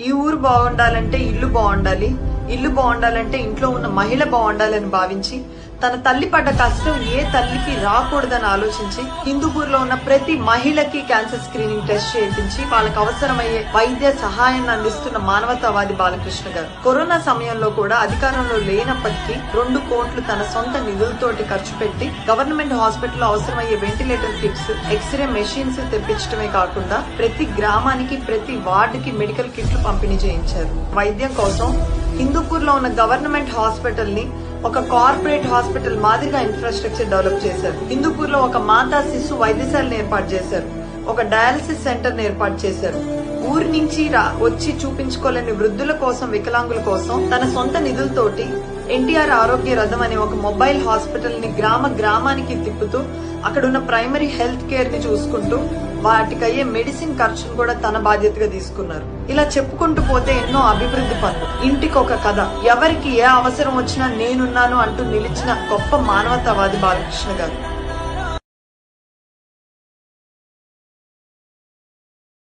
ఈ ఊరు బాగుండాలంటే ఇల్లు బాగుండాలి, ఇల్లు బాగుండాలంటే ఇంట్లో ఉన్న మహిళ బాగుండాలని భావించి తన తల్లి పడ్డ కష్టం ఏ తల్లికి రాకూడదని ఆలోచించి హిందూపూర్ లో ఉన్న ప్రతి మహిళకి క్యాన్సర్ స్క్రీనింగ్ టెస్ట్ చేయించి వాళ్ళకి అవసరమయ్యే వైద్య సహాయాన్ని అందిస్తున్న మానవతావాది బాలకృష్ణ గారు. కరోనా సమయంలో కూడా అధికారంలో లేనప్పటికీ 2 కోట్లు తన సొంత నిధులతోటి ఖర్చు పెట్టి గవర్నమెంట్ హాస్పిటల్లో అవసరమయ్యే వెంటిలేటర్ కిట్స్, ఎక్స్రే మెషిన్స్ తెప్పించడమే కాకుండా ప్రతి గ్రామానికి ప్రతి వార్డుకి మెడికల్ కిట్లు పంపిణీ చేయించారు. వైద్యం కోసం హిందూపూర్ లో ఉన్న గవర్నమెంట్ హాస్పిటల్ ని ఒక కార్పొరేట్ హాస్పిటల్ మాదిరిగా ఇన్ఫ్రాస్ట్రక్చర్ డెవలప్ చేశారు. హిందూపూర్ లో ఒక మాతా శిశు వైద్యశాలను ఏర్పాటు చేశారు. ఒక డయాలసిస్ సెంటర్ ని ఏర్పాటు చేశారు. ఊరి నుంచి వచ్చి చూపించుకోలేని వృద్ధుల కోసం, వికలాంగుల కోసం తన సొంత నిధులతోటి ఎన్టీఆర్ ఆరోగ్య రథం అనే ఒక మొబైల్ హాస్పిటల్ ని గ్రామానికి తిప్పుతూ అక్కడున్న ప్రైమరీ హెల్త్ కేర్ ని చూసుకుంటూ వాటికయ్యే మెడిసిన్ ఖర్చును కూడా తన బాధ్యతగా తీసుకున్నారు. ఇలా చెప్పుకుంటూ పోతే ఎన్నో అభివృద్ధి పనులు, ఇంటికొక కథ, ఎవరికి ఏ అవసరం వచ్చినా నేనున్నాను అంటూ నిలిచిన గొప్ప మానవతావాది బాలకృష్ణ గారు.